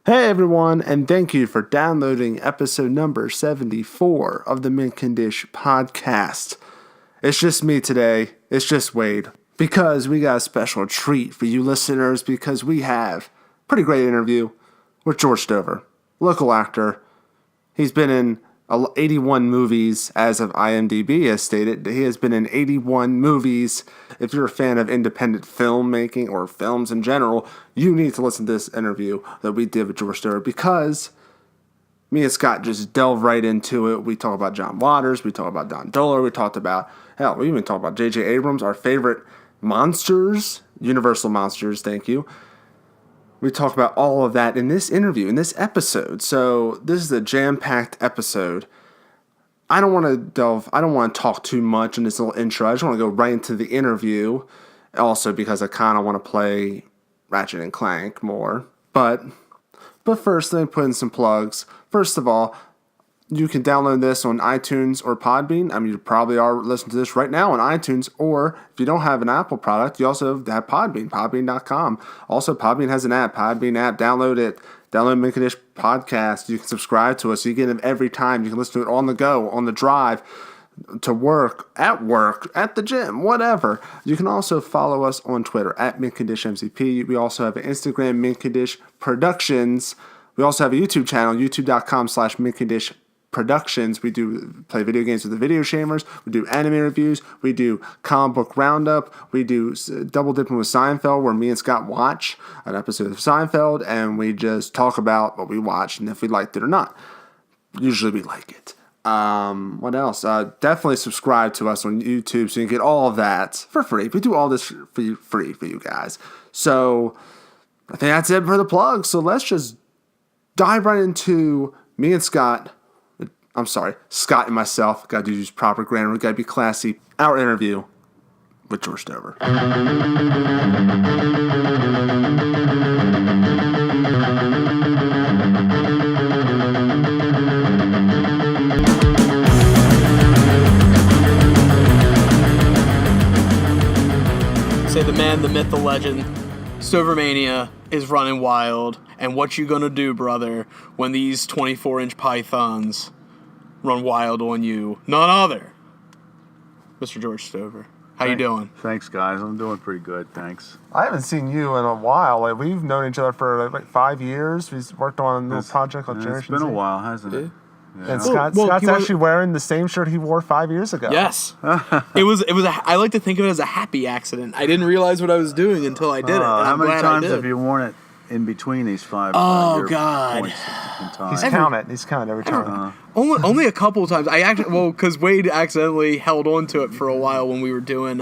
Hey everyone, and thank you for downloading episode number 74 of the Mint Condish Podcast. It's just me today. It's just Wade. Because we got a special treat for you listeners because we have a pretty great interview with George Dohler, local actor. He's been in 81 movies as of IMDb has stated. He has been in 81 movies. If you're a fan of independent filmmaking or films in general, you need to listen to this interview that we did with George Dohler because me and Scott just delve right into it. We talk about John Waters. We talk about Dohler. We talked about, we even talked about JJ Abrams, our favorite monsters, Universal monsters, thank you. We talk about all of that in this interview, in this episode. So this is a jam-packed episode. I don't want to talk too much in this little intro. I just want to go right into the interview. Also because I kind of want to play Ratchet and Clank more. But first, let me put in some plugs. First of all, you can download this on iTunes or Podbean. I mean, you probably are listening to this right now on iTunes, or if you don't have an Apple product, you also have Podbean, podbean.com. Also, Podbean has an app, Podbean app. Download it. Download Mint Condish Podcast. You can subscribe to us. So you get it every time. You can listen to it on the go, on the drive, to work, at the gym, whatever. You can also follow us on Twitter, at Mint Condish MCP. We also have an Instagram, Mint Condish Productions. We also have a YouTube channel, youtube.com/Mint Condish Productions. We do play video games with the Video Shamers. We do anime reviews. We do comic book roundup. We do double dipping with Seinfeld, where me and Scott watch an episode of Seinfeld and we just talk about what we watched and if we liked it or not. Usually we like it. What else? Definitely subscribe to us on YouTube so you can get all of that for free. We do all this for free for you guys. So I think that's it for the plug. So let's just dive right into me and Scott. I'm sorry, Scott and myself. Got to use proper grammar. Got to be classy. Our interview with George Dohler. Say the man, the myth, the legend. Silvermania is running wild. And what you gonna do, brother, when these 24-inch pythons run wild on you? None other. Mr. George Dohler. How you doing? Thanks, guys. I'm doing pretty good, thanks. I haven't seen you in a while. Like, we've known each other for like 5 years. We've worked on a little project called Generation It's been Z. a while, hasn't it? Yeah. And Scott's actually wearing the same shirt he wore 5 years ago. Yes. I like to think of it as a happy accident. I didn't realize what I was doing until I did it. How many times have you worn it in between these five? Oh, God. He's counted every time. Only a couple of times. Because Wade accidentally held on to it for a while when we were doing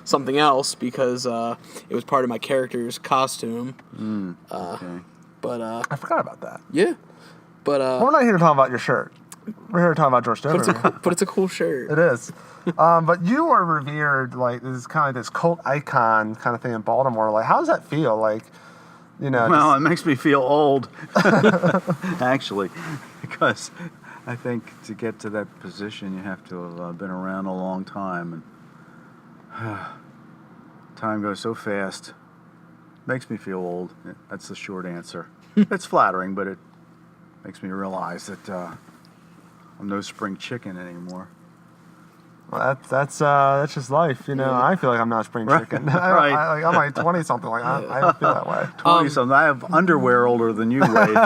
something else because it was part of my character's costume. Okay. But I forgot about that. Yeah. But we're not here to talk about your shirt. We're here to talk about George Dohler. But it's a cool shirt. It is. But you are revered like this kind of this cult icon kind of thing in Baltimore. Like, how does that feel? Like, you know. Well, it makes me feel old, actually, because I think to get to that position, you have to have been around a long time, and time goes so fast. Makes me feel old. That's the short answer. It's flattering, but it makes me realize that I'm no spring chicken anymore. Well, that's just life, you know. I feel like I'm not spring chicken. Right. I'm like 20 something. Like I don't feel that way. 20 something. I have underwear older than you, Wade.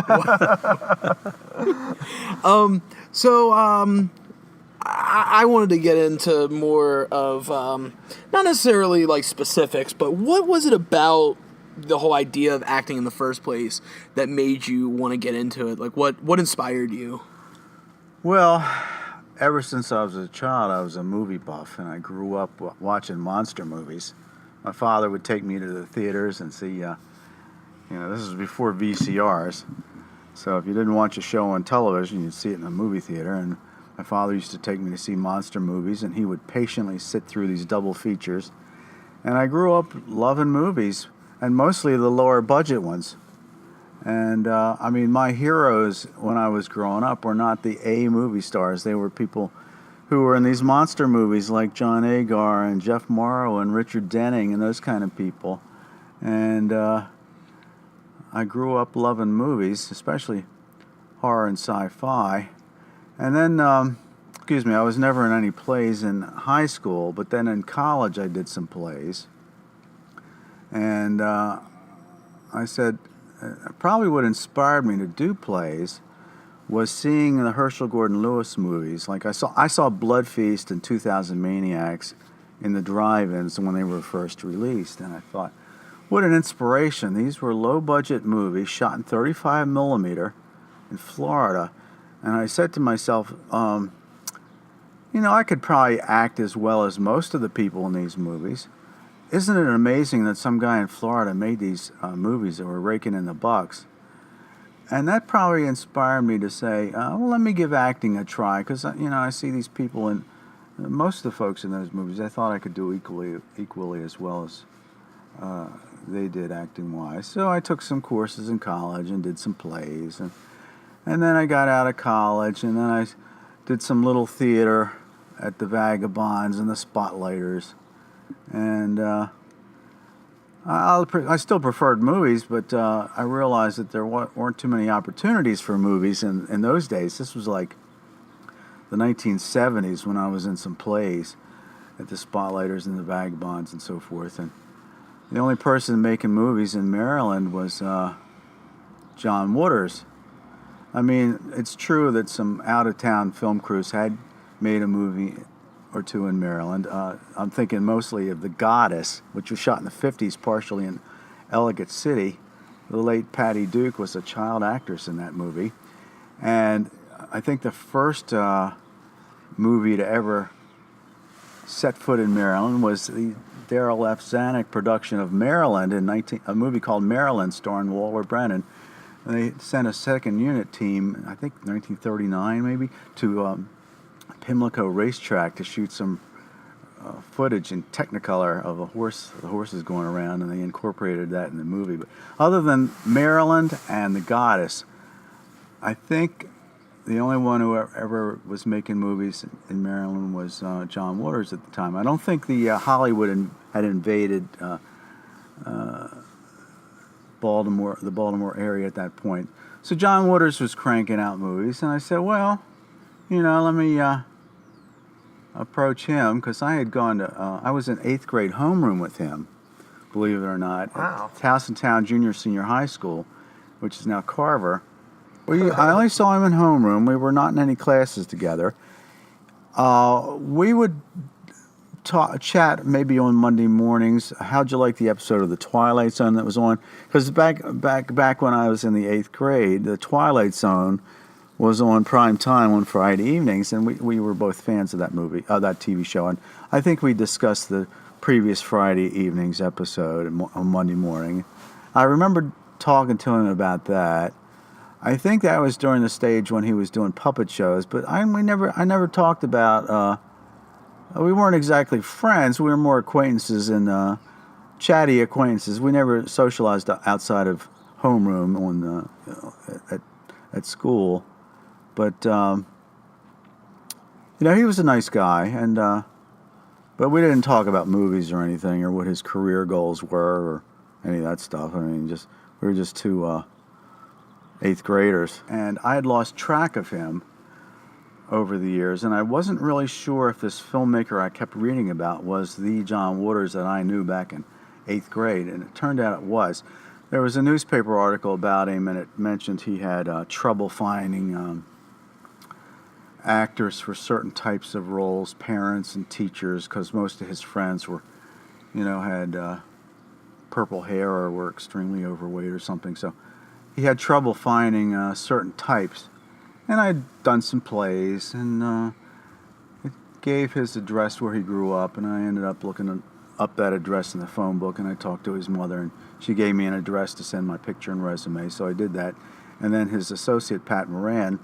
I wanted to get into more of not necessarily like specifics, but what was it about the whole idea of acting in the first place that made you want to get into it? Like, what inspired you? Well, ever since I was a child, I was a movie buff, and I grew up watching monster movies. My father would take me to the theaters and see, this was before VCRs. So if you didn't watch a show on television, you'd see it in a movie theater. And my father used to take me to see monster movies, and he would patiently sit through these double features. And I grew up loving movies, and mostly the lower budget ones. And, my heroes when I was growing up were not the A movie stars. They were people who were in these monster movies like John Agar and Jeff Morrow and Richard Denning and those kind of people. And I grew up loving movies, especially horror and sci-fi. And then, I was never in any plays in high school, but then in college I did some plays. And I said, probably what inspired me to do plays was seeing the Herschel Gordon Lewis movies. Like I saw Blood Feast and 2000 Maniacs in the drive-ins when they were first released, and I thought, what an inspiration. These were low-budget movies shot in 35 millimeter in Florida. And I said to myself, I could probably act as well as most of the people in these movies. Isn't it amazing that some guy in Florida made these movies that were raking in the bucks? And that probably inspired me to say, let me give acting a try, because I see these people and most of the folks in those movies. I thought I could do equally as well as they did acting-wise. So I took some courses in college and did some plays, and then I got out of college, and then I did some little theater at the Vagabonds and the Spotlighters, and I still preferred movies, but I realized that there weren't too many opportunities for movies in those days. This was like the 1970s when I was in some plays at the Spotlighters and the Vagabonds and so forth. And the only person making movies in Maryland was John Waters. I mean, it's true that some out-of-town film crews had made a movie or two in Maryland. I'm thinking mostly of The Goddess, which was shot in the 50s, partially in Ellicott City. The late Patty Duke was a child actress in that movie. And I think the first movie to ever set foot in Maryland was the Darrell F. Zanuck production of Maryland a movie called Maryland, starring Walter Brennan. And they sent a second unit team, I think 1939 maybe, to Pimlico Racetrack to shoot some footage in Technicolor of the horses going around, and they incorporated that in the movie. But other than Maryland and The Goddess, I think the only one who ever was making movies in Maryland was John Waters at the time. I don't think the Hollywood had invaded Baltimore, the Baltimore area at that point. So John Waters was cranking out movies, and I said, well, let me approach him, because I had gone to, I was in 8th grade homeroom with him, believe it or not. Wow. At Towson Junior Senior High School, which is now Carver. I only saw him in homeroom. We were not in any classes together. We would chat maybe on Monday mornings. How'd you like the episode of The Twilight Zone that was on? Because back when I was in the 8th grade, The Twilight Zone was on prime time on Friday evenings, and we were both fans of that movie, that TV show. And I think we discussed the previous Friday evening's episode on Monday morning. I remember talking to him about that. I think that was during the stage when he was doing puppet shows, but I never talked about. We weren't exactly friends. We were more acquaintances and chatty acquaintances. We never socialized outside of homeroom at school. But he was a nice guy, and but we didn't talk about movies or anything, or what his career goals were, or any of that stuff. I mean, we were just two 8th graders, and I had lost track of him over the years, and I wasn't really sure if this filmmaker I kept reading about was the John Waters that I knew back in 8th grade, and it turned out it was. There was a newspaper article about him, and it mentioned he had trouble finding actors for certain types of roles, parents and teachers, because most of his friends were, had purple hair or were extremely overweight or something, so he had trouble finding certain types. And I'd done some plays, and it gave his address where he grew up, and I ended up looking up that address in the phone book, and I talked to his mother, and she gave me an address to send my picture and resume, so I did that. And then his associate, Pat Moran,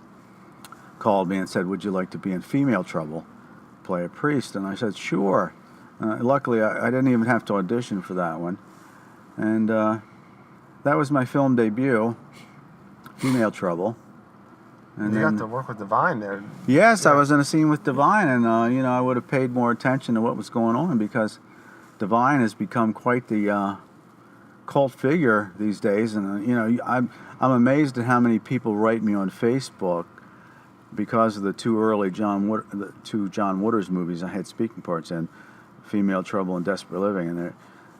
called me and said, would you like to be in Female Trouble, play a priest? And I said, sure. Luckily, I didn't even have to audition for that one. And that was my film debut, Female Trouble. And you got to work with Divine there. Yes, yeah. I was in a scene with Divine, and I would have paid more attention to what was going on, because Divine has become quite the cult figure these days, and I'm amazed at how many people write me on Facebook because of the the two John Waters movies I had speaking parts in, Female Trouble and Desperate Living, and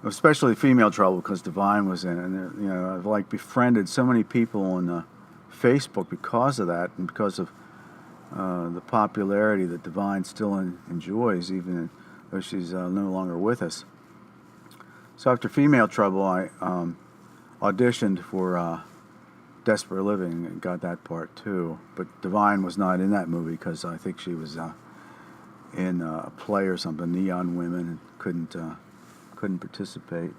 especially Female Trouble because Divine was in it. And I've like befriended so many people on Facebook because of that, and because of the popularity that Divine still enjoys, even though she's no longer with us. So after Female Trouble, I auditioned for Desperate Living and got that part too. But Divine was not in that movie because I think she was in a play or something, Neon Women, and couldn't participate.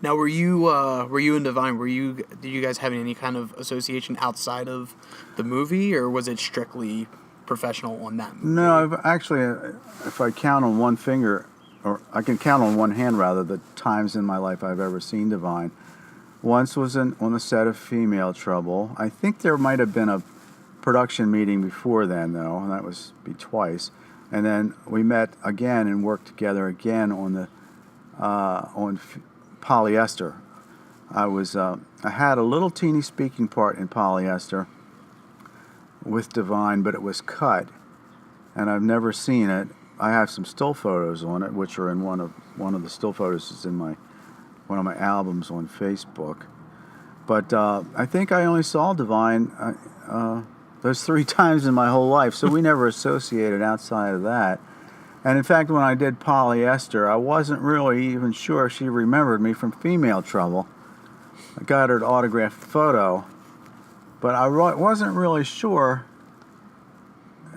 Now, were you in Divine? Did you guys have any kind of association outside of the movie, or was it strictly professional on that movie? No, I've actually, if I count on one finger, or I can count on one hand rather, the times in my life I've ever seen Divine. Once was on the set of Female Trouble. I think there might have been a production meeting before then, though, and that was twice. And then we met again and worked together again on Polyester. I had a little teeny speaking part in Polyester with Divine, but it was cut, and I've never seen it. I have some still photos on it, which are in one of the still photos is in one of my albums on Facebook. But I think I only saw Divine those 3 times in my whole life, so we never associated outside of that. And in fact, when I did Polyester, I wasn't really even sure she remembered me from Female Trouble. I got her to autograph the photo, but I wasn't really sure.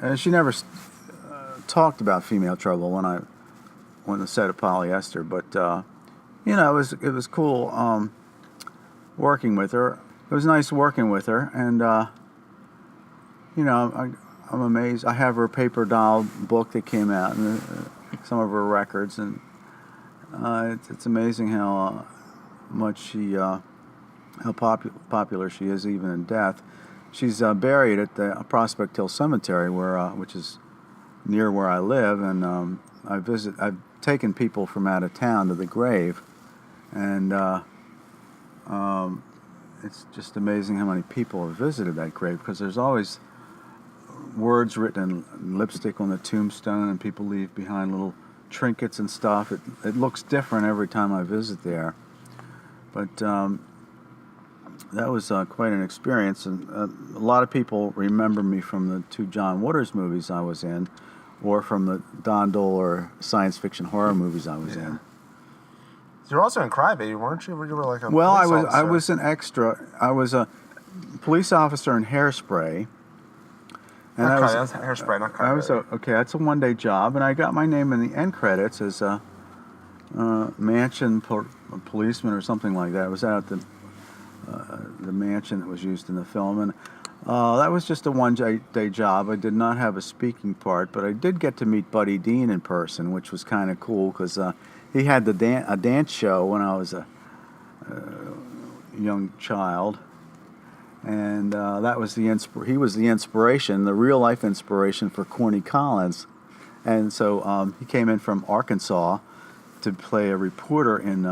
And she never talked about Female Trouble on the set of Polyester, but it was cool working with her. It was nice working with her, and I'm amazed. I have her paper doll book that came out, and some of her records, and it's amazing how much how popular she is, even in death. She's buried at the Prospect Hill Cemetery, which is near where I live, and I've taken people from out of town to the grave, and it's just amazing how many people have visited that grave, because there's always words written in lipstick on the tombstone, and people leave behind little trinkets and stuff. It looks different every time I visit there, but that was quite an experience, and a lot of people remember me from the 2 John Waters movies I was in, or from the Don Dohler science fiction horror movies I was in. You're also in Crybaby, weren't you? You were like a well, police I was an extra. I was a police officer in Hairspray. And that's Hairspray, not Crybaby. That's a one-day job, and I got my name in the end credits as a mansion policeman or something like that. I was out at the mansion that was used in the film, and that was just a one-day job. I did not have a speaking part, but I did get to meet Buddy Dean in person, which was kind of cool, because he had a dance show when I was a young child. And that was he was the inspiration, the real life inspiration for Corny Collins. And so he came in from Arkansas to play a reporter in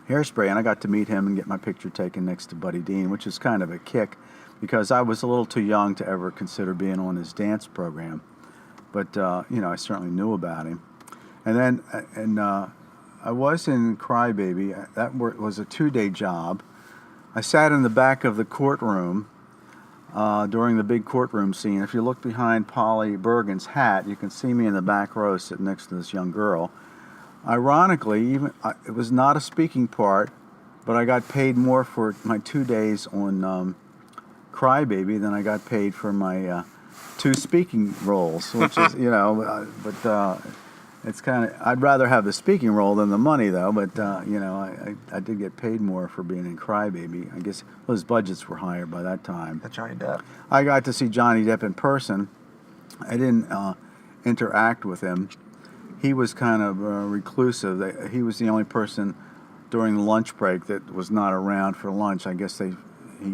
Hairspray, and I got to meet him and get my picture taken next to Buddy Dean, which was kind of a kick, because I was a little too young to ever consider being on his dance program. But I certainly knew about him. And then I was in Crybaby. That was a 2-day job. I sat in the back of the courtroom during the big courtroom scene. If you look behind Polly Bergen's hat, you can see me in the back row sitting next to this young girl. Ironically, it was not a speaking part, but I got paid more for my 2 days on Crybaby than I got paid for my 2 speaking roles, which is, but it's kind of, I'd rather have the speaking role than the money, though, but, I did get paid more for being in Crybaby. I guess those budgets were higher by that time. That's Johnny Depp. I got to see Johnny Depp in person. I didn't interact with him. He was kind of reclusive. He was the only person during the lunch break that was not around for lunch. I guess he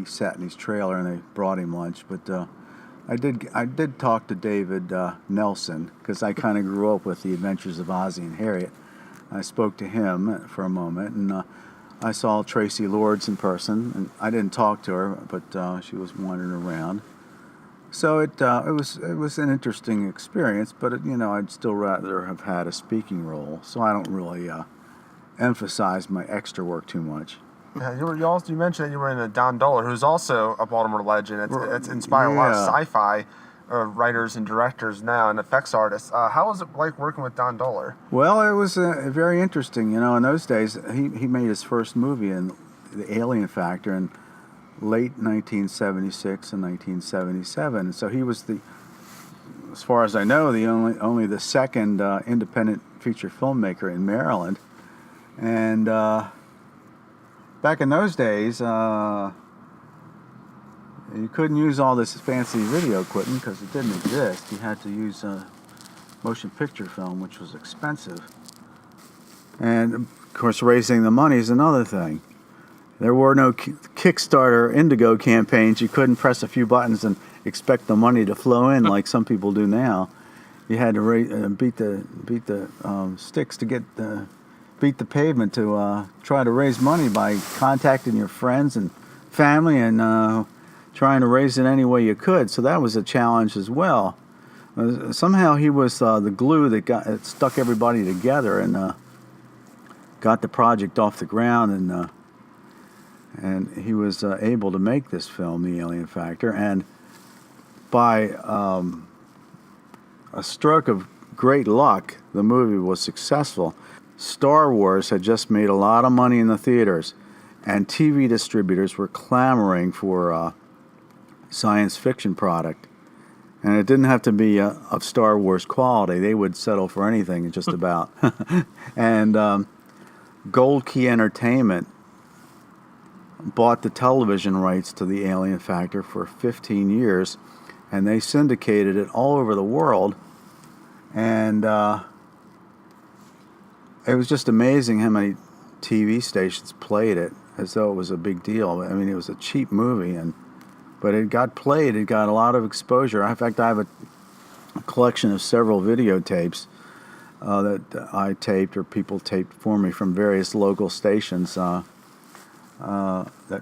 sat in his trailer and they brought him lunch, but I did talk to David Nelson, because I kind of grew up with the Adventures of Ozzie and Harriet, I spoke to him for a moment, and I saw Tracy Lords in person, and I didn't talk to her, but she was wandering around. So it was an interesting experience, but I'd still rather have had a speaking role. So I don't really emphasize my extra work too much. Yeah, you mentioned that you were in a Don Dohler, who's also a Baltimore legend. It's inspired a lot of sci-fi writers and directors now and effects artists. How was it like working with Don Dohler? Well, it was very interesting. In those days, he made his first movie in The Alien Factor in late 1976 and 1977. So he was as far as I know, only the second independent feature filmmaker in Maryland. And back in those days, you couldn't use all this fancy video equipment because it didn't exist. You had to use motion picture film, which was expensive. And, of course, raising the money is another thing. There were no Kickstarter, Indigo campaigns. You couldn't press a few buttons and expect the money to flow in like some people do now. You had to beat the sticks to beat the pavement to try to raise money by contacting your friends and family and trying to raise it any way you could. So that was a challenge as well. Somehow he was the glue that stuck everybody together and got the project off the ground, and he was able to make this film, The Alien Factor, and by a stroke of great luck, the movie was successful. Star Wars had just made a lot of money in the theaters, and TV distributors were clamoring for science fiction product. And it didn't have to be of Star Wars quality. They would settle for anything, just about. And Gold Key Entertainment bought the television rights to The Alien Factor for 15 years, and they syndicated it all over the world. And it was just amazing how many TV stations played it as though it was a big deal. I mean, it was a cheap movie, but it got played. It got a lot of exposure. In fact, I have a collection of several videotapes that I taped or people taped for me from various local stations that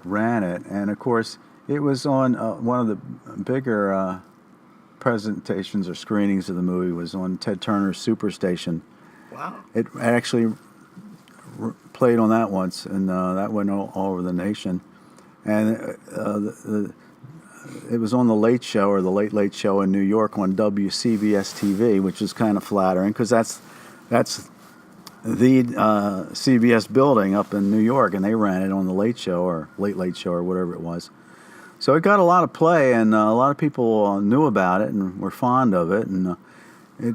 ran it. And, of course, it was on one of the bigger presentations or screenings of the movie was on Ted Turner's Superstation. Wow. It actually played on that once, and that went all over the nation. And it was on the Late Show or the Late Late Show in New York on WCBS TV, which is kind of flattering because that's the CBS building up in New York, and they ran it on the Late Show or Late Late Show or whatever it was. So it got a lot of play, and a lot of people knew about it and were fond of it, and it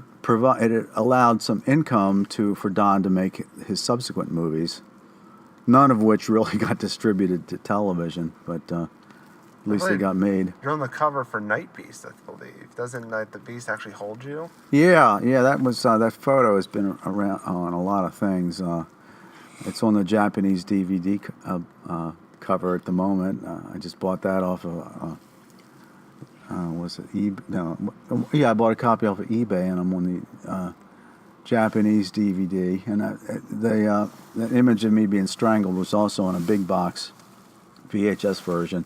allowed some income for Don to make his subsequent movies, none of which really got distributed to television, but at least they got made. You're on the cover for Night Beast, I believe. Doesn't the Beast actually hold you? Yeah, that was that photo has been around on a lot of things. It's on the Japanese DVD cover at the moment. I just bought that off of was it eBay? No, yeah, I bought a copy off of eBay, and I'm on the Japanese DVD. And the image of me being strangled was also on a big box VHS version,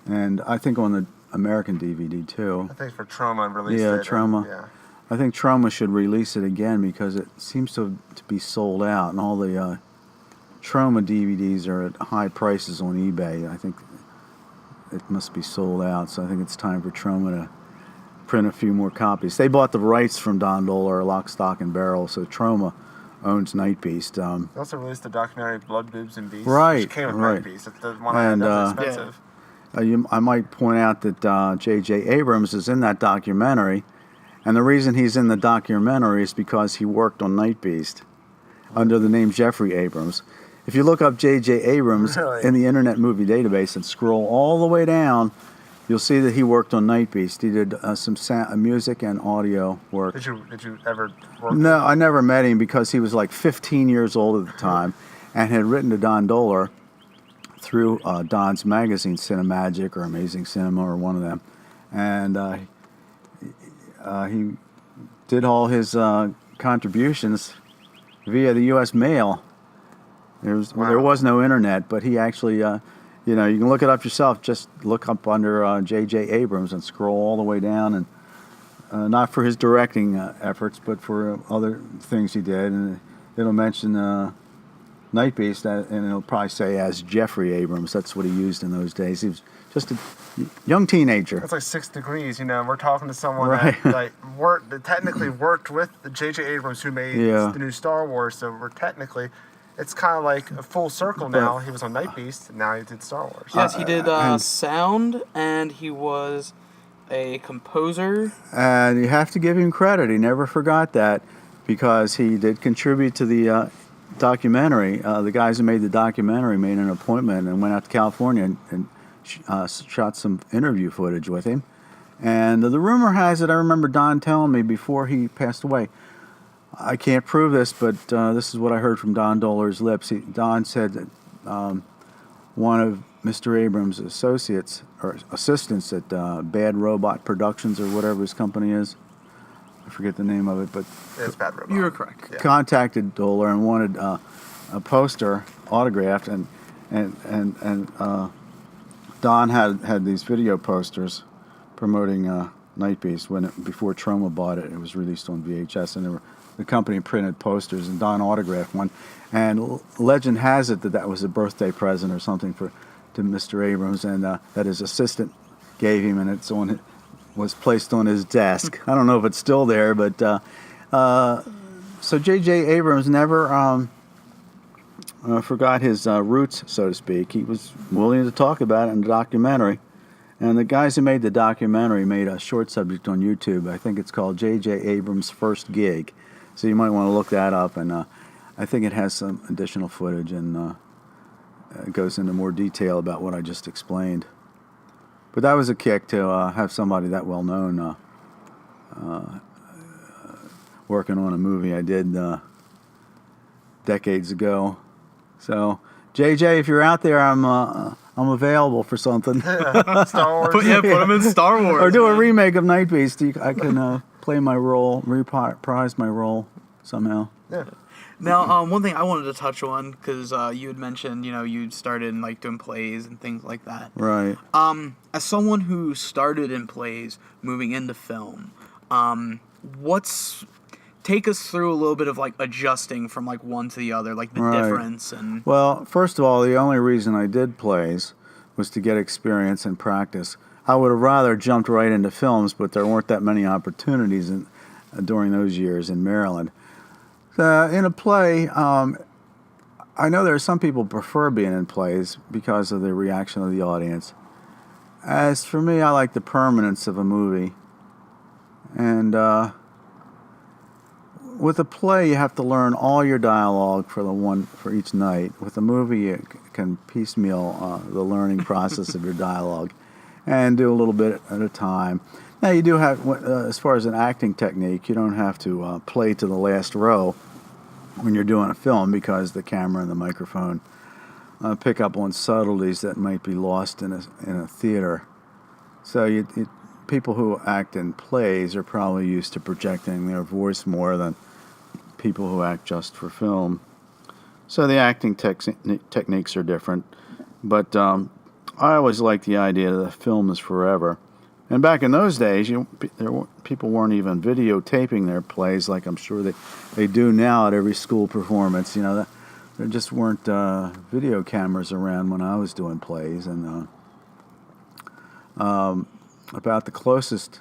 and I think on the American DVD too. I think for Trauma released it. Yeah, Trauma. I think Trauma should release it again because it seems to be sold out, and all the Trauma DVDs are at high prices on eBay. I think it must be sold out, so I think it's time for Trauma to print a few more copies. They bought the rights from Don Dohler, Lock, Stock, and Barrel, so Trauma owns Night Beast. They also released the documentary Blood, Boobs, and Beasts, right, which came with right. Night Beast. It's the one that's expensive. I might point out that JJ Abrams is in that documentary, and the reason he's in the documentary is because he worked on Night Beast under the name Jeffrey Abrams. If you look up JJ Abrams in the Internet Movie Database and scroll all the way down, you'll see that he worked on Night Beast. He did some music and audio work. Did you ever work? No, I never met him because he was like 15 years old at the time and had written to Don Dohler through Don's magazine, Cinemagic or Amazing Cinema or one of them. And he did all his contributions. via the U.S. mail. There was no internet, but he actually, you can look it up yourself. Just look up under JJ Abrams and scroll all the way down, and not for his directing efforts, but for other things he did. And it'll mention Night Beast, and it'll probably say as Jeffrey Abrams. That's what he used in those days. He was just a young teenager. It's like 6 degrees, We're talking to someone that technically worked with the JJ Abrams who made the new Star Wars. So we're technically, it's kind of like a full circle now. He was on Night Beast, and now he did Star Wars. Yes, he did sound, and he was a composer. And you have to give him credit. He never forgot that, because he did contribute to the documentary. The guys who made the documentary made an appointment and went out to California and shot some interview footage with him. And the rumor has it, I remember Don telling me before he passed away, I can't prove this, but this is what I heard from Don Dohler's lips. Don said that one of Mr. Abrams' associates or assistants at Bad Robot Productions, or whatever his company is, I forget the name of it, but it's Bad Robot. You were correct. Yeah. Contacted Dohler and wanted a poster autographed, and Don had these video posters promoting Night Beast before Troma bought it. It was released on VHS, and the company printed posters, and Don autographed one. And legend has it that was a birthday present or something to Mr. Abrams, and that his assistant gave him, and was placed on his desk. I don't know if it's still there, but so J.J. Abrams never forgot his roots, so to speak. He was willing to talk about it in the documentary. And the guys who made the documentary made a short subject on YouTube. I think it's called J.J. Abrams' First Gig. So you might want to look that up. And I think it has some additional footage, and it goes into more detail about what I just explained. But that was a kick to have somebody that well known working on a movie I did decades ago. So, JJ, if you're out there, I'm available for something. Star Wars. Put him in Star Wars. Or do a remake of Night Beast. I can play my role, reprise my role somehow. Yeah. Now, one thing I wanted to touch on, because you had mentioned, you started in, doing plays and things like that. Right. As someone who started in plays, moving into film, take us through a little bit of adjusting from one to the other, the difference and. Well, first of all, the only reason I did plays was to get experience and practice. I would have rather jumped right into films, but there weren't that many opportunities during those years in Maryland. In a play, I know there are some people prefer being in plays because of the reaction of the audience. As for me, I like the permanence of a movie. And with a play, you have to learn all your dialogue for each night. With a movie, you can piecemeal the learning process of your dialogue and do a little bit at a time. Now, you do have, as far as an acting technique, you don't have to play to the last row when you're doing a film, because the camera and the microphone pick up on subtleties that might be lost in a theater. So people who act in plays are probably used to projecting their voice more than people who act just for film. So the acting techniques are different. But I always liked the idea that film is forever. And back in those days, people weren't even videotaping their plays like I'm sure they do now at every school performance. There just weren't video cameras around when I was doing plays. And about the closest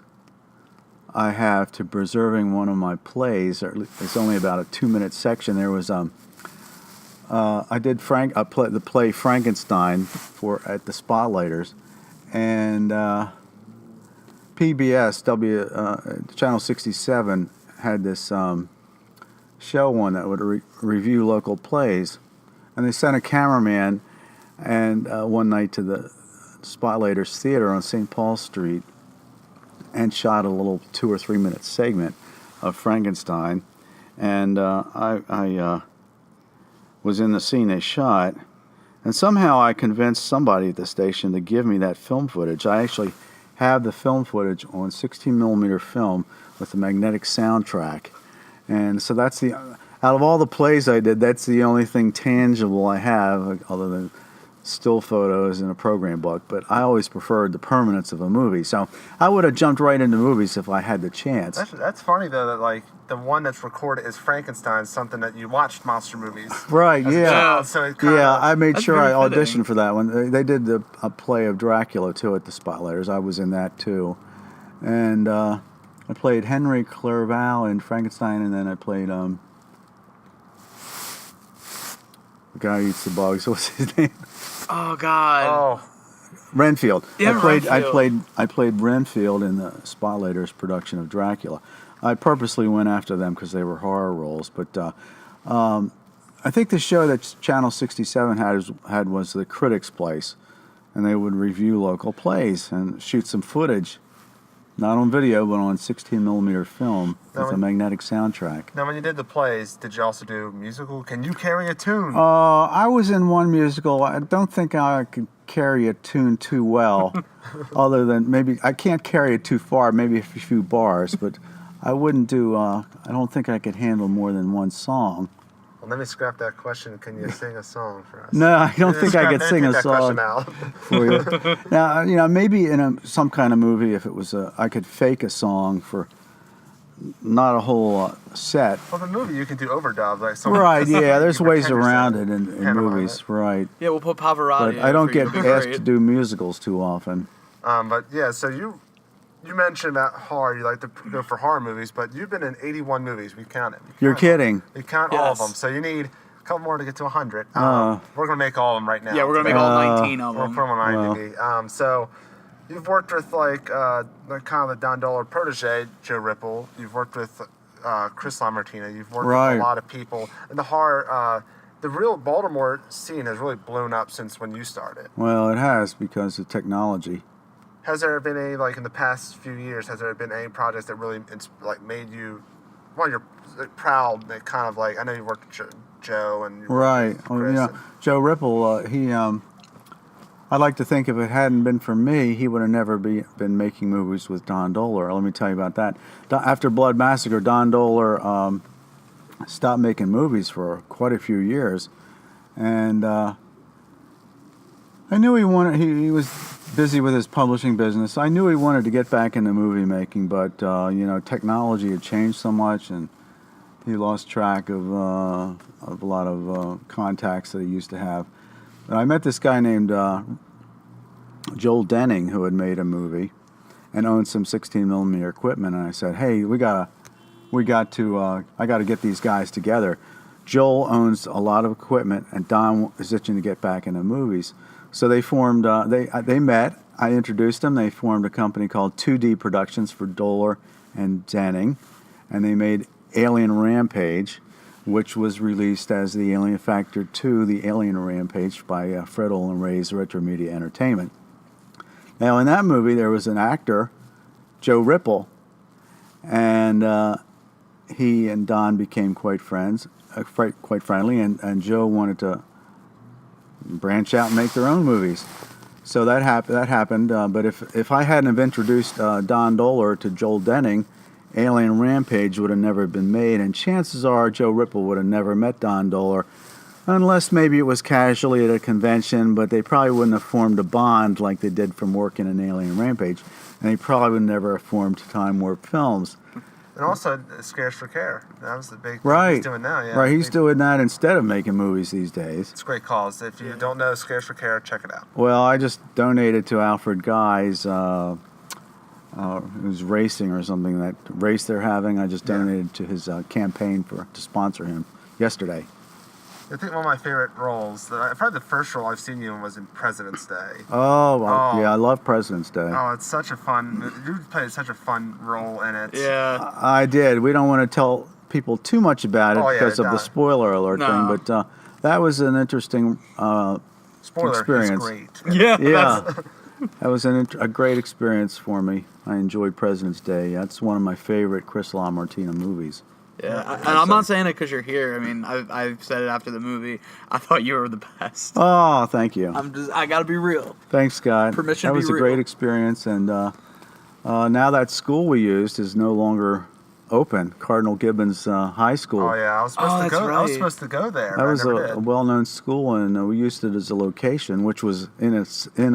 I have to preserving one of my plays, or it's only about a 2-minute section. There was I did the play Frankenstein at the Spotlighters, and PBS, Channel 67, had this show on that would review local plays. And they sent a cameraman one night to the Spotlighters Theater on St. Paul Street and shot a little 2 or 3 minute segment of Frankenstein. And I was in the scene they shot. And somehow I convinced somebody at the station to give me that film footage. I actually have the film footage on 16 millimeter film with the magnetic soundtrack, and so that's out of all the plays I did, that's the only thing tangible I have, other than still photos in a program book. But I always preferred the permanence of a movie. So I would have jumped right into movies if I had the chance. That's funny though, that like the one that's recorded is Frankenstein, something that you watched monster movies. Right, as a yeah. child, so it kinda, I made sure I very fitting. auditioned for that one. They did a play of Dracula too at the Spotlighters. I was in that too, and I played Henry Clerval in Frankenstein, and then I played the guy who eats the bugs. What's his name? Oh God. Oh, Renfield. Yeah, I played Renfield in the Spotlighters production of Dracula. I purposely went after them because they were horror roles, but I think the show that Channel 67 had was the Critics' Place, and they would review local plays and shoot some footage, not on video but on 16 millimeter film with a magnetic soundtrack. now when you did the plays, did you also do musical? Can you carry a tune? I was in one musical. I don't think I could carry a tune too well, other than maybe I can't carry it too far, maybe a few bars, but I wouldn't do, I don't think I could handle more than one song. Well, let me scrap that question. Can you sing a song for us? No, I don't think I could sing a that song question out. for you. Now, maybe in some kind of movie, if it was I could fake a song for not a whole set. Well, the movie you can do overdub, like someone. Right, yeah, there's you ways pretend you're around singing, it in pantomime movies, it. right. Yeah, we'll put Pavarotti. But in I don't for you. get It'll be asked great. to do musicals too often. But yeah, so you mentioned about horror. You like to go for horror movies, but you've been in 81 movies. We counted. You're kidding. We count all of Yes. them. So you need a couple more to get to 100. We're gonna make all of them right now. Yeah, we're gonna make all 19 of We're them. gonna put them on IMDb. So you've worked with like kind of the Don Dohler protege, Joe Ripple. You've worked with Chris LaMartina. You've worked Right. with a lot of people. And the horror, the real Baltimore scene has really blown up since when you started. Well, it has because of technology. Has there been any, like in the past few years, has there been any projects that really like made you, well, you're proud, that kind of like, I know you worked with Joe and you worked Right. with Well, Chris Joe Ripple, I'd like to think if it hadn't been for me, he would have never been making movies with Don Dohler. Let me tell you about that. After Blood Massacre, Don Dohler stopped making movies for quite a few years. And I knew he wanted, he was busy with his publishing business. I knew he wanted to get back into movie making, but, technology had changed so much, and he lost track of a lot of contacts that he used to have. And I met this guy named Joel Denning, who had made a movie and owned some 16 millimeter equipment. And I said, "Hey, I got to get these guys together." Joel owns a lot of equipment, and Don is itching to get back into movies. So they formed. They met. I introduced them. They formed a company called 2D Productions for Dohler and Denning, and they made Alien Rampage, which was released as the Alien Factor 2, the Alien Rampage by Fred Olin Ray's Retro Media Entertainment. Now, in that movie, there was an actor, Joe Ripple, and he and Don became quite friends, quite friendly, and Joe wanted to branch out and make their own movies. So that happened. But if I hadn't have introduced Don Dohler to Joel Denning, Alien Rampage would have never been made, and chances are Joe Ripple would have never met Don Dohler, unless maybe it was casually at a convention, but they probably wouldn't have formed a bond like they did from working in Alien Rampage, and they probably would never have formed Time Warp Films. And also, Scares for Care. That was the big thing Right. he's doing now. Yeah. Right, he's doing that instead of making movies these days. It's a great cause. If you don't know Scares for Care, check it out. Well, I just donated to Alfred Guy's, it was racing or something, that race they're having. I just donated to his campaign to sponsor him yesterday. I think one of my favorite roles, probably the first role I've seen you in was in President's Day. Oh, Oh. yeah, I love President's Day. Oh, it's such a fun, you played such a fun role in it. Yeah. I did. We don't want to tell people too much about it Oh, yeah, because of the no. spoiler alert No. thing, but that was an interesting Spoiler, experience. he's great. Yeah. Yeah, that was a great experience for me. I enjoyed President's Day. That's one of my favorite Chris LaMartina movies. Yeah, and I'm not saying it because you're here. I mean, I've said it after the movie. I thought you were the best. Oh, thank you. I gotta be real. Thanks, Scott. Permission that to was be a great real. experience, and now that school we used is no longer open, Cardinal Gibbons High School. Oh yeah, I was supposed to that's go. I was right. supposed to go there. That but I was never a did. well-known school, and we used it as a location, which was in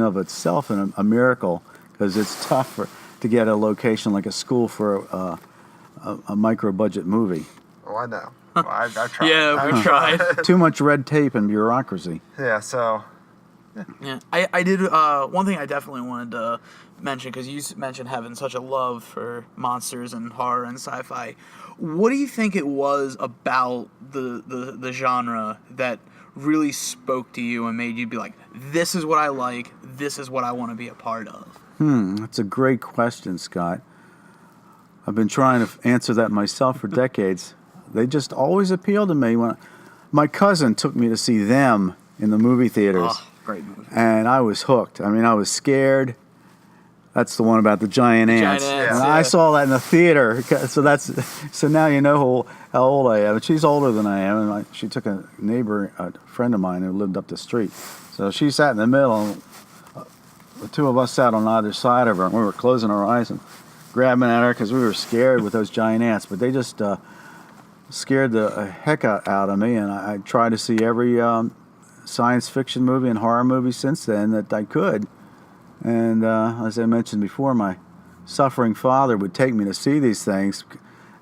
of itself a miracle, because it's tough to get a location like a school for a micro-budget movie. Oh, I know. Well, I tried. Yeah, we tried. Too much red tape and bureaucracy. Yeah, so Yeah, I did. One thing I definitely wanted to mention, because you mentioned having such a love for monsters and horror and sci-fi. What do you think it was about the genre that really spoke to you and made you be like, this is what I like, this is what I want to be a part of? That's a great question, Scott. I've been trying to answer that myself for decades. They just always appealed to me. When my cousin took me to see them in the movie theaters, Oh, great movie. and I was hooked. I mean, I was scared. That's the one about the giant ants. ants, And yeah. I saw that in the theater. So now you know how old I am. She's older than I am, and she took a friend of mine who lived up the street. So she sat in the middle, and the two of us sat on either side of her, and we were closing our eyes and grabbing at her because we were scared with those giant ants. But they just scared the heck out of me, and I tried to see every science fiction movie and horror movie since then that I could. And as I mentioned before, my suffering father would take me to see these things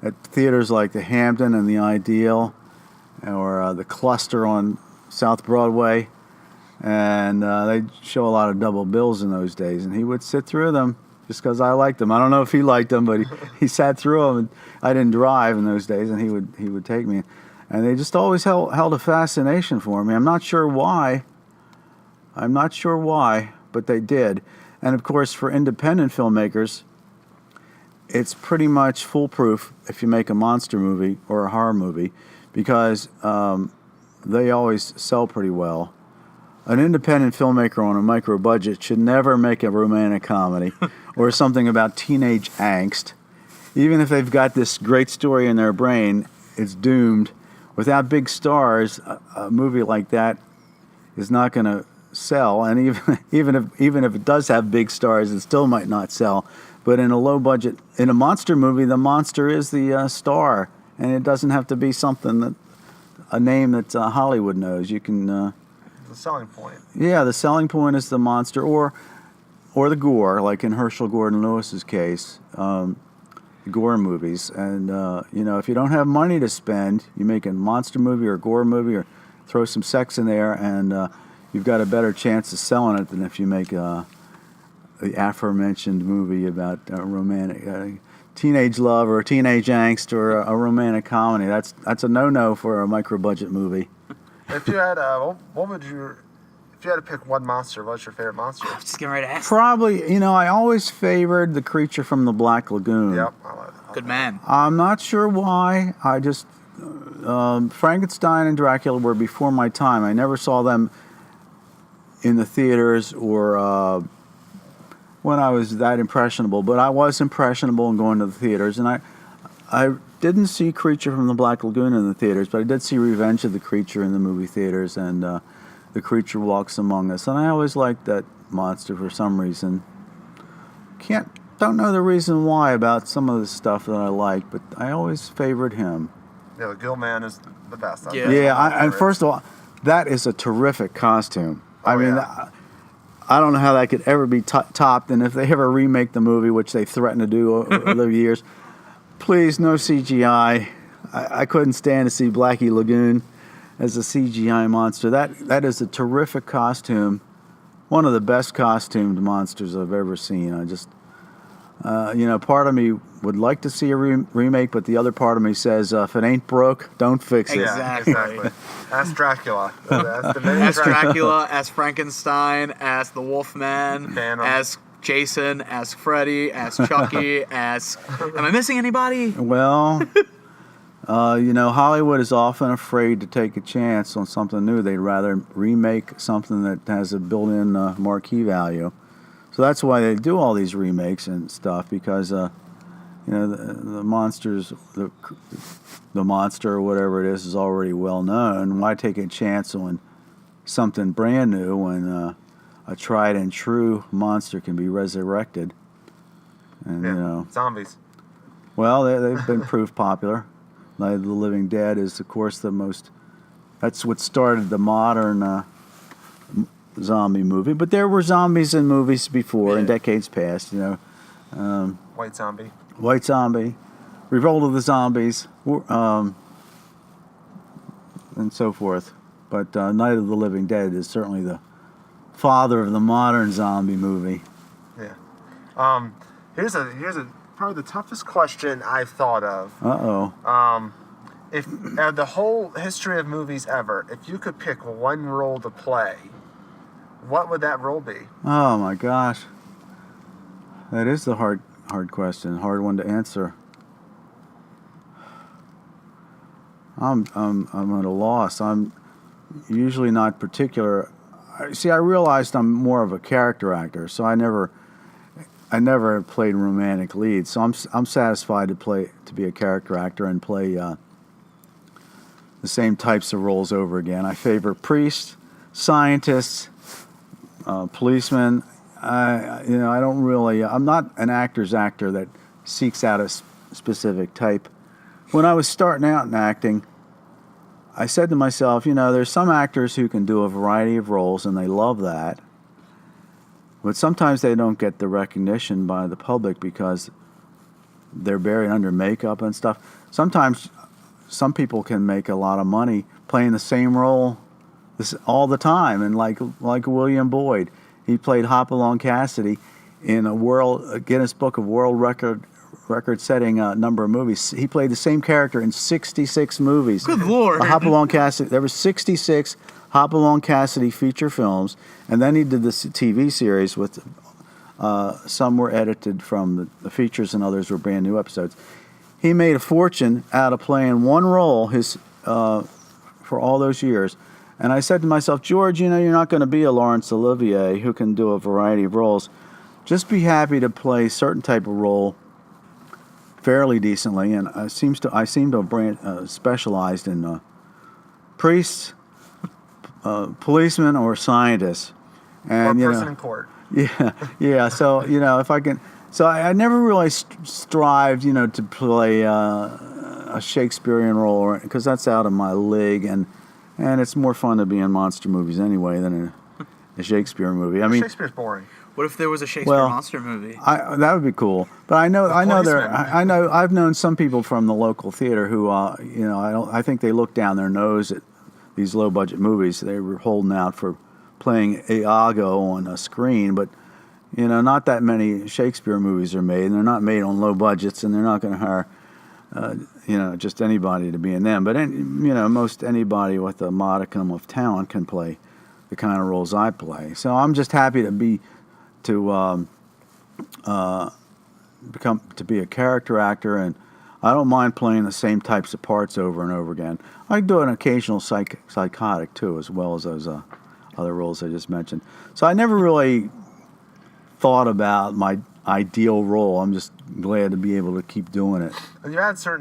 at theaters like the Hampton and the Ideal, or the Cluster on South Broadway. And they'd show a lot of double bills in those days, and he would sit through them just because I liked them. I don't know if he liked them, but he sat through them. And I didn't drive in those days, and he would take me. And they just always held a fascination for me. I'm not sure why, but they did. And of course, for independent filmmakers, it's pretty much foolproof if you make a monster movie or a horror movie, because they always sell pretty well. An independent filmmaker on a micro budget should never make a romantic comedy or something about teenage angst. Even if they've got this great story in their brain, it's doomed. Without big stars, a movie like that is not going to sell. And even if it does have big stars, it still might not sell. But in a low budget, in a monster movie, the monster is the star, and it doesn't have to be a name that Hollywood knows. You can. the selling point. Yeah, the selling point is the monster, or the gore, like in Herschel Gordon Lewis's case, gore movies. And if you don't have money to spend, you make a monster movie or a gore movie, or throw some sex in there, and you've got a better chance of selling it than if you make the aforementioned movie about romantic teenage love or teenage angst or a romantic comedy. That's a no-no for a micro-budget movie. If you had if you had to pick one monster, what's your favorite monster? I was just getting ready to ask. Probably, I always favored the creature from the Black Lagoon. Yep, I like that. Good man. I'm not sure why. I just Frankenstein and Dracula were before my time. I never saw them in the theaters or when I was that impressionable. But I was impressionable in going to the theaters, and I didn't see Creature from the Black Lagoon in the theaters, but I did see Revenge of the Creature in the movie theaters, and The Creature Walks Among Us. And I always liked that monster for some reason. Don't know the reason why about some of the stuff that I like, but I always favored him. Yeah, the Gill Man is the best. Yeah. And first of all, that is a terrific costume. Oh, I mean, yeah. I don't know how that could ever be topped, and if they ever remake the movie, which they threatened to do over the years, please, no CGI. I couldn't stand to see Blackie Lagoon as a CGI monster. That is a terrific costume. One of the best costumed monsters I've ever seen. I just, part of me would like to see a remake, but the other part of me says, if it ain't broke, don't fix it. Yeah, Exactly. exactly. Ask Dracula. Ask Dracula, ask Frankenstein, ask the Wolfman, Phantom. ask Jason, ask Freddy, ask Chucky, ask... Am I missing anybody? Well, Hollywood is often afraid to take a chance on something new. They'd rather remake something that has a built-in marquee value. So that's why they do all these remakes and stuff, because the monsters, the monster or whatever it is already well known. Why take a chance on something brand new when a tried and true monster can be resurrected? And Zombies. Well, they've been proved popular. Night of the Living Dead is, of course, the most. That's what started the modern zombie movie. But there were zombies in movies before, in decades past. White Zombie. White Zombie, Revolt of the Zombies, and so forth. But Night of the Living Dead is certainly the father of the modern zombie movie. Yeah. Here's a probably the toughest question I've thought of. If the whole history of movies ever, if you could pick one role to play, what would that role be? Oh my gosh, that is the hard question, hard one to answer. I'm at a loss. I'm usually not particular. See, I realized I'm more of a character actor, so I never played romantic leads. So I'm satisfied to be a character actor and play the same types of roles over again. I favor priests, scientists, policemen. I don't really. I'm not an actor's actor that seeks out a specific type. When I was starting out in acting, I said to myself, there's some actors who can do a variety of roles and they love that. But sometimes they don't get the recognition by the public because they're buried under makeup and stuff. Sometimes some people can make a lot of money playing the same role all the time. And like William Boyd, he played Hopalong Cassidy in a Guinness Book of World record-setting number of movies. He played the same character in 66 movies. Good Lord. Hopalong Cassidy. There were 66 Hopalong Cassidy feature films, and then he did this TV series with some were edited from the features and others were brand new episodes. He made a fortune out of playing one role for all those years. And I said to myself, George, you're not going to be a Laurence Olivier who can do a variety of roles. Just be happy to play a certain type of role fairly decently. And I seem to have specialized in priests, policemen, or scientists. And, or person in court. Yeah. So, if I can... So I never really strived, to play a Shakespearean role, because that's out of my league, and it's more fun to be in monster movies anyway than a Shakespeare movie. I mean, Shakespeare's boring. What if there was a Shakespeare monster movie? That would be cool. But I know I've known some people from the local theater who, I think they look down their nose at these low budget movies. They were holding out for playing Iago on a screen, but. Not that many Shakespeare movies are made, and they're not made on low budgets, and they're not going to hire, just anybody to be in them. But, most anybody with a modicum of talent can play the kind of roles I play. So I'm just happy to be a character actor, and I don't mind playing the same types of parts over and over again. I do an occasional psychotic, too, as well as those other roles I just mentioned. So I never really thought about my ideal role. I'm just glad to be able to keep doing it. And you add a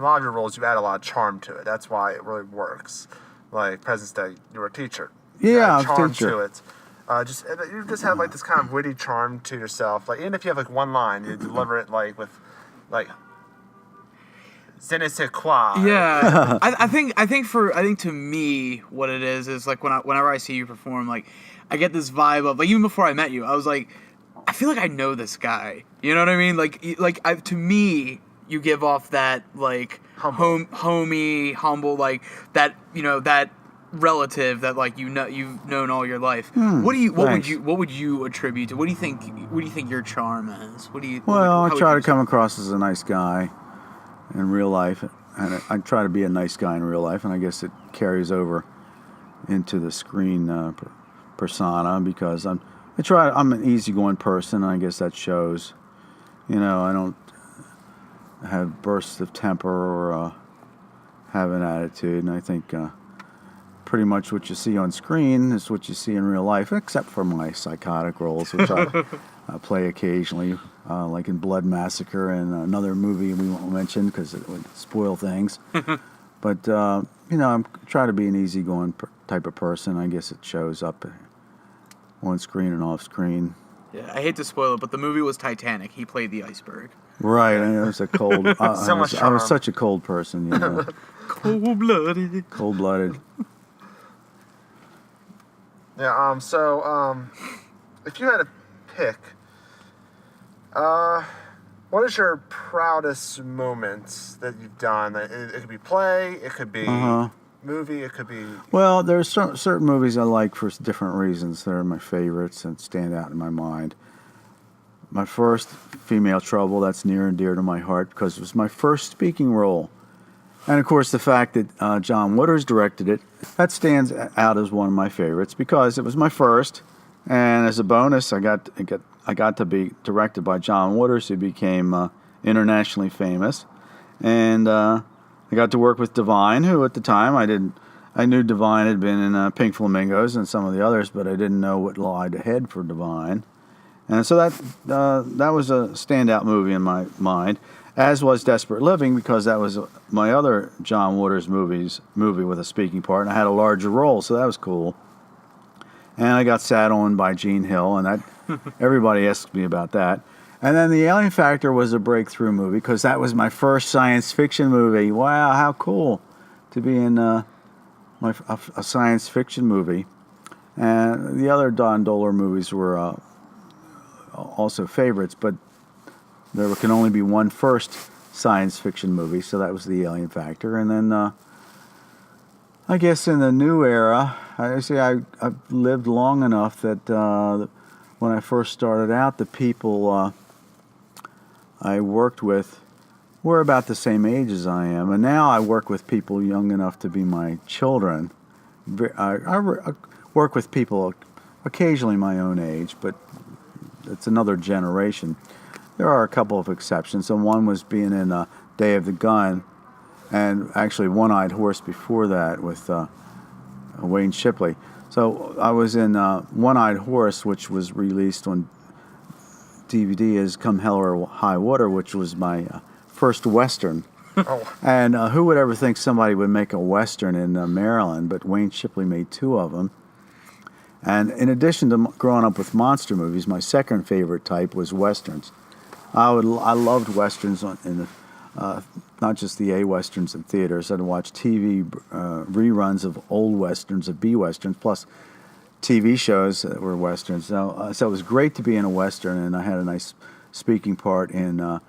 lot of your roles, you add a lot of charm to it. That's why it really works. Like President's Day, you were a teacher. Yeah, I'm charm a teacher. To it. You just have this kind of witty charm to yourself. Like even if you have one line, you deliver it with "Je ne sais quoi." Yeah, I think to me what it is like whenever I see you perform, I get this vibe of even before I met you, I was like, I feel like I know this guy. You know what I mean? To me, you give off that homey, humble, that that relative that you've known all your life. What would you attribute to? What do you think your charm is? I try to come across as a nice guy in real life, and I try to be a nice guy in real life, and I guess it carries over into the screen persona because I'm an easygoing person, and I guess that shows. I don't have bursts of temper or have an attitude, and I think pretty much what you see on screen is what you see in real life, except for my psychotic roles, which I play occasionally, like in Blood Massacre and another movie we won't mention because it would spoil things. But, I'm trying to be an easygoing type of person. I guess it shows up on screen and off screen. Yeah, I hate to spoil it, but the movie was Titanic. He played the iceberg. Right, and it was a cold. So much I was charm. such a cold person, you know. Cold-blooded. Cold-blooded. Yeah. So, if you had to pick, what is your proudest moments that you've done? It could be play, it could be movie, it could be. Well, there's certain movies I like for different reasons. They're my favorites and stand out in my mind. My first, Female Trouble, that's near and dear to my heart because it was my first speaking role. And, of course, the fact that John Waters directed it, that stands out as one of my favorites because it was my first. And as a bonus, I got to be directed by John Waters, who became internationally famous. And I got to work with Divine, who at the time I knew Divine had been in Pink Flamingos and some of the others, but I didn't know what lied ahead for Divine. And so that was a standout movie in my mind, as was Desperate Living, because that was my other John Waters movie with a speaking part, and I had a larger role, so that was cool. And I got sat on by Gene Hill, and that everybody asked me about that. And then The Alien Factor was a breakthrough movie, because that was my first science fiction movie. Wow, how cool to be in a science fiction movie. And the other Don Dohler movies were also favorites, but there can only be one first science fiction movie, so that was The Alien Factor. And then I guess in the new era, I've lived long enough that when I first started out, the people I worked with were about the same age as I am. And now I work with people young enough to be my children. I work with people occasionally my own age, but it's another generation. There are a couple of exceptions. And one was being in Day of the Gun, and actually One-Eyed Horse before that with Wayne Shipley. So I was in One-Eyed Horse, which was released on DVD as Come Hell or High Water, which was my first Western. Oh. And who would ever think somebody would make a Western in Maryland? But Wayne Shipley made two of them. And in addition to growing up with monster movies, my second favorite type was Westerns. I loved Westerns not just the A Westerns in theaters. I'd watch TV reruns of old Westerns, of B Westerns, plus TV shows that were Westerns. So it was great to be in a Western, and I had a nice speaking part in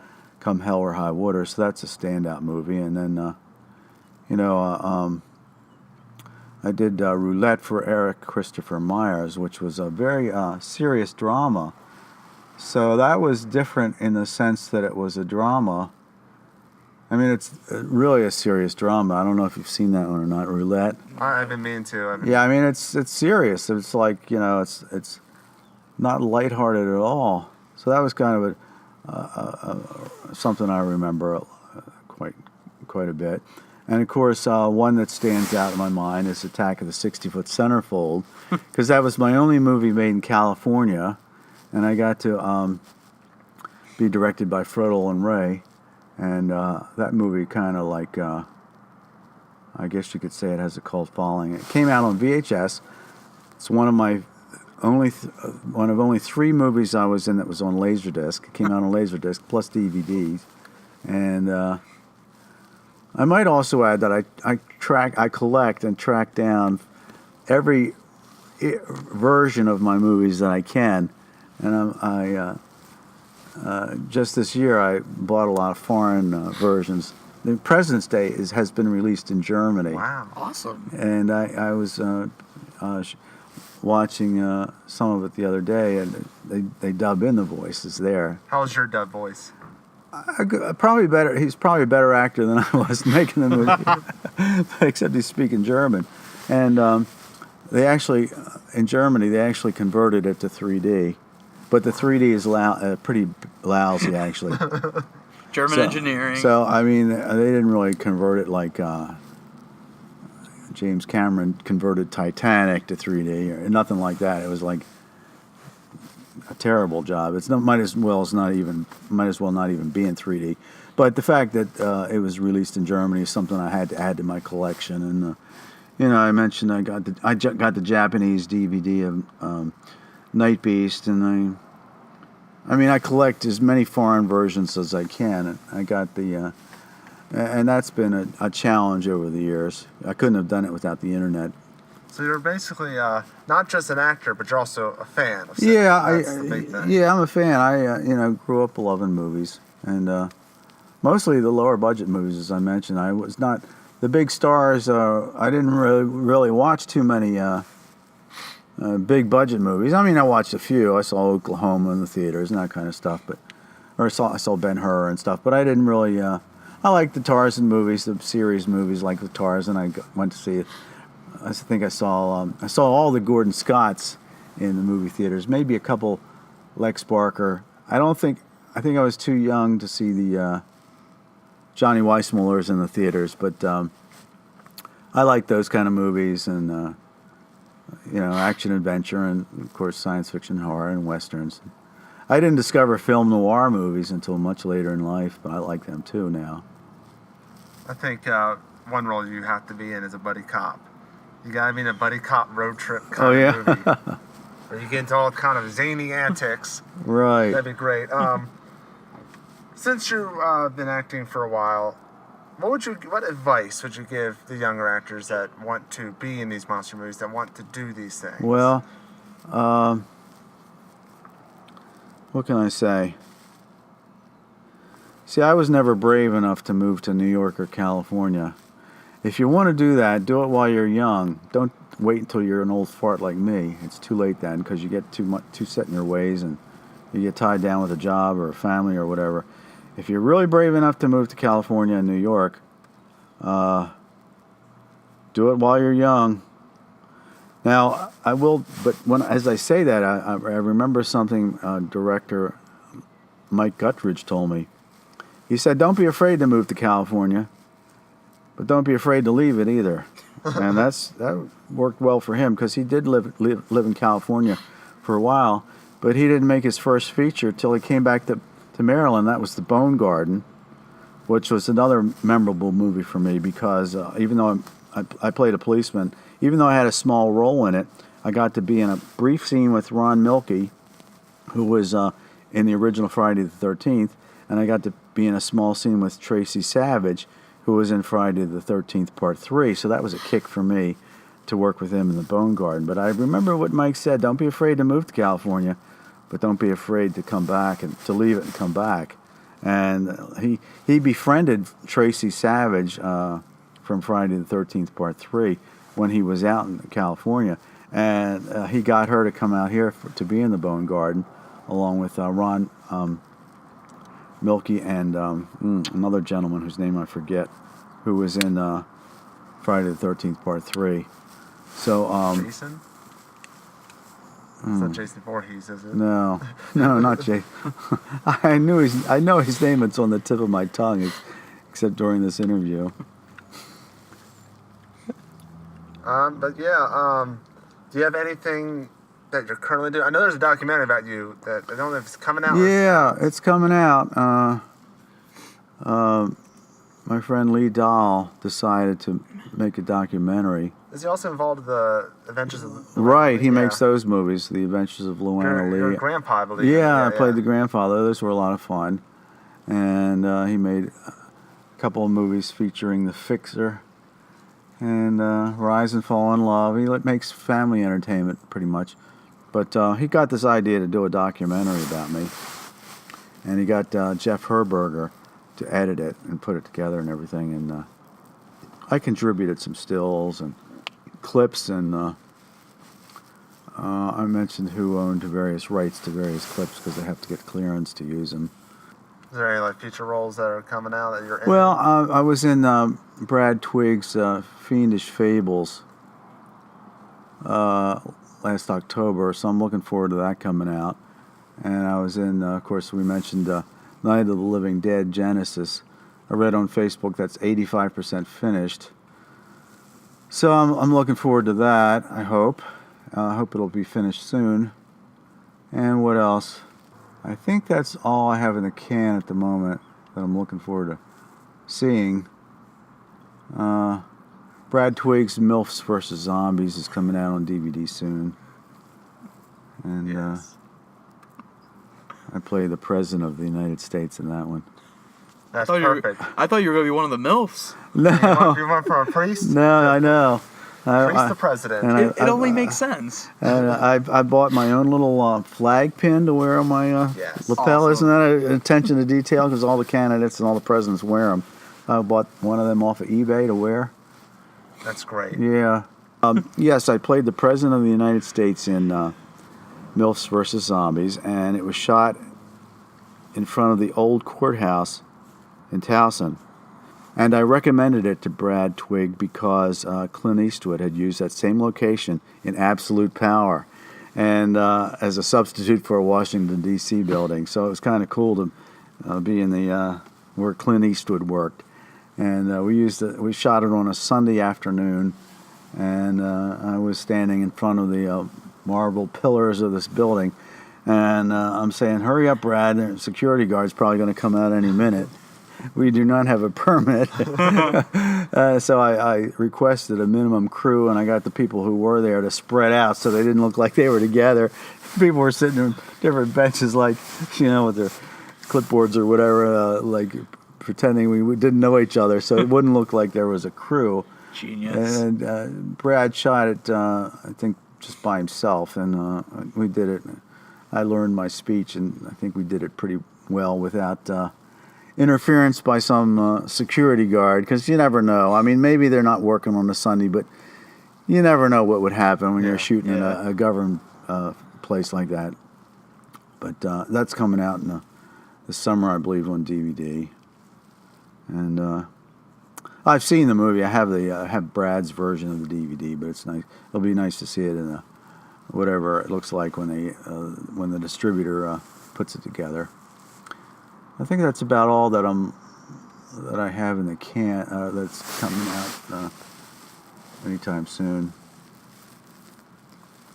Come Hell or High Water. So that's a standout movie. And then, I did Roulette for Eric Christopher Myers, which was a very serious drama. So that was different in the sense that it was a drama. I mean, it's really a serious drama. I don't know if you've seen that one or not, Roulette. I've been meaning to. Yeah, I mean, it's serious. It's like, it's not lighthearted at all. So that was kind of something I remember quite a bit. And, of course, one that stands out in my mind is Attack of the 60-Foot Centerfold, because that was my only movie made in California, and I got to be directed by Frodo and Ray, and that movie kind of like, I guess you could say it has a cult following. It came out on VHS. It's one of only 3 movies I was in that was on Laserdisc. It came out on Laserdisc plus DVDs, and I might also add that I collect and track down every version of my movies that I can, and just this year I bought a lot of foreign versions. The President's Day has been released in Germany. Wow, awesome! And I was watching some of it the other day, and they dub in the voices there. How's your dub voice? Probably better. He's probably a better actor than I was making the movie, except he's speaking German. And they actually, in Germany, they actually converted it to 3D, but the 3D is pretty lousy actually. German engineering. So I mean, they didn't really convert it like James Cameron converted Titanic to 3D or nothing like that. It was like a terrible job. Might as well not even be in 3D. But the fact that it was released in Germany is something I had to add to my collection. And I mentioned I got the Japanese DVD of Night Beast, and I mean, I collect as many foreign versions as I can. And I got the, and that's been a challenge over the years. I couldn't have done it without the internet. So you're basically not just an actor, but you're also a fan of cinema. Yeah, That's the big thing. yeah, I'm a fan. I grew up loving movies, and mostly the lower budget movies, as I mentioned. I was not the big stars. I didn't really watch too many big budget movies. I mean, I watched a few. I saw Oklahoma in the theaters and that kind of stuff, I saw Ben-Hur and stuff. But I didn't really. I liked the Tarzan movies, the series movies like the Tarzan. I went to see it. I think I saw all the Gordon Scotts in the movie theaters. Maybe a couple Lex Barker. I think I was too young to see the Johnny Weissmullers in the theaters, but I like those kind of movies and action adventure and of course science fiction, horror, and westerns. I didn't discover film noir movies until much later in life, but I like them too now. I think one role you have to be in is a buddy cop. You gotta be in a buddy cop road trip kind of movie. Where you get into all kind of zany antics. Right. That'd be great. Since you've been acting for a while, what advice would you give the younger actors that want to be in these monster movies, that want to do these things? Well, what can I say? See, I was never brave enough to move to New York or California. If you want to do that, do it while you're young. Don't wait until you're an old fart like me. It's too late then because you get too set in your ways and you get tied down with a job or a family or whatever. If you're really brave enough to move to California and New York, do it while you're young. Now, I will, but as I say that, I remember something director Mike Guttridge told me. He said, don't be afraid to move to California. But don't be afraid to leave it either. And that worked well for him because he did live in California for a while. But he didn't make his first feature till he came back to Maryland. That was The Bone Garden, which was another memorable movie for me because even though I played a policeman, even though I had a small role in it, I got to be in a brief scene with Ron Milkey, who was in the original Friday the 13th, and I got to be in a small scene with Tracy Savage, who was in Friday the 13th, Part 3. So that was a kick for me to work with him in The Bone Garden. But I remember what Mike said, don't be afraid to move to California, but don't be afraid to come back and to leave it and come back. And he befriended Tracy Savage from Friday the 13th, Part 3 when he was out in California. And he got her to come out here to be in The Bone Garden, along with Ron Milkey and another gentleman whose name I forget, who was in Friday the 13th, Part 3. So, Jason? It's not Jason Voorhees, is it? No, not Jason. I know his name. It's on the tip of my tongue, except during this interview. But yeah, do you have anything that you're currently doing? I know there's a documentary about you that I don't know if it's coming out. Yeah, it's coming out. My friend Lee Dahl decided to make a documentary. Is he also involved in the Adventures of Right, he makes those movies, The Adventures of Llewellyn Lee. Your grandpa, I believe. Yeah, I played the grandfather. Those were a lot of fun. And he made a couple of movies featuring The Fixer and Rise and Fall in Love. He makes family entertainment pretty much. But he got this idea to do a documentary about me. And he got Jeff Herberger to edit it and put it together and everything. And I contributed some stills and clips, and I mentioned who owned various rights to various clips because they have to get clearance to use them. Is there any future roles that are coming out that you're in? Well, I was in Brad Twiggs' Fiendish Fables last October, so I'm looking forward to that coming out. And I was in, of course, we mentioned Night of the Living Dead Genesis. I read on Facebook that's 85% finished. So I'm looking forward to that, I hope. I hope it'll be finished soon. And what else? I think that's all I have in the can at the moment that I'm looking forward to seeing. Brad Twiggs' MILFs vs. Zombies is coming out on DVD soon. And yes. I played the President of the United States in that one. That's perfect. I thought you were going to be one of the MILFs. No. You went from a priest? No, I know. Priest to president. It only makes sense. And I bought my own little flag pin to wear on my lapel. Awesome. Isn't that an attention to detail? Because all the candidates and all the presidents wear them. I bought one of them off of eBay to wear. That's great. Yeah. Yes, I played the President of the United States in MILFs vs. Zombies, and it was shot in front of the old courthouse in Towson. And I recommended it to Brad Twigg because Clint Eastwood had used that same location in Absolute Power, and as a substitute for a Washington D.C. building. So it was kind of cool to be in the where Clint Eastwood worked. And we shot it on a Sunday afternoon, and I was standing in front of the marble pillars of this building, and I'm saying, "Hurry up, Brad! The security guard's probably going to come out any minute." We do not have a permit. So I requested a minimum crew, and I got the people who were there to spread out so they didn't look like they were together. People were sitting on different benches, like, with their clipboards or whatever, like pretending we didn't know each other, so it wouldn't look like there was a crew. Genius. And Brad shot it, I think, just by himself, and we did it. I learned my speech, and I think we did it pretty well without interference by some security guard, because you never know. I mean, maybe they're not working on a Sunday, but you never know what would happen when you're shooting in a government place like that. But that's coming out in the summer, I believe, on DVD. And I've seen the movie. I have Brad's version of the DVD, but it's nice. It'll be nice to see it in whatever it looks like when the distributor puts it together. I think that's about all that I have in the can that's coming out anytime soon.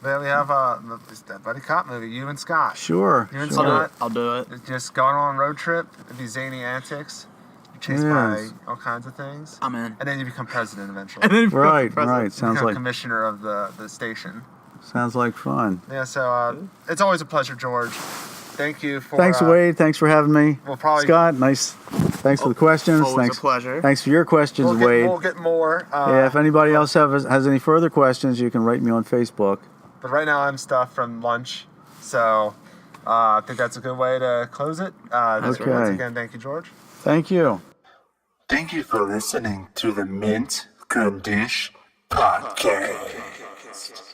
Then we have that buddy cop movie, You and Scott. Sure. You and sure. Scott. I'll do it. Just going on a road trip, these zany antics. You're chased by all kinds of things. I'm in. And then you become president eventually. Right. You Sounds become like commissioner of the station. Sounds like fun. Yeah. So it's always a pleasure, George. Thank you for. Thanks, Wade. Thanks for having me. We'll probably. Scott, nice. Thanks for the questions. Always Thanks. a pleasure. Thanks for your questions, Wade. We'll get more. If anybody else has any further questions, you can write me on Facebook. But right now I'm stuffed from lunch, so I think that's a good way to close it. Once again, thank you, George. Thank you. Thank you for listening to the Mint Condish Podcast.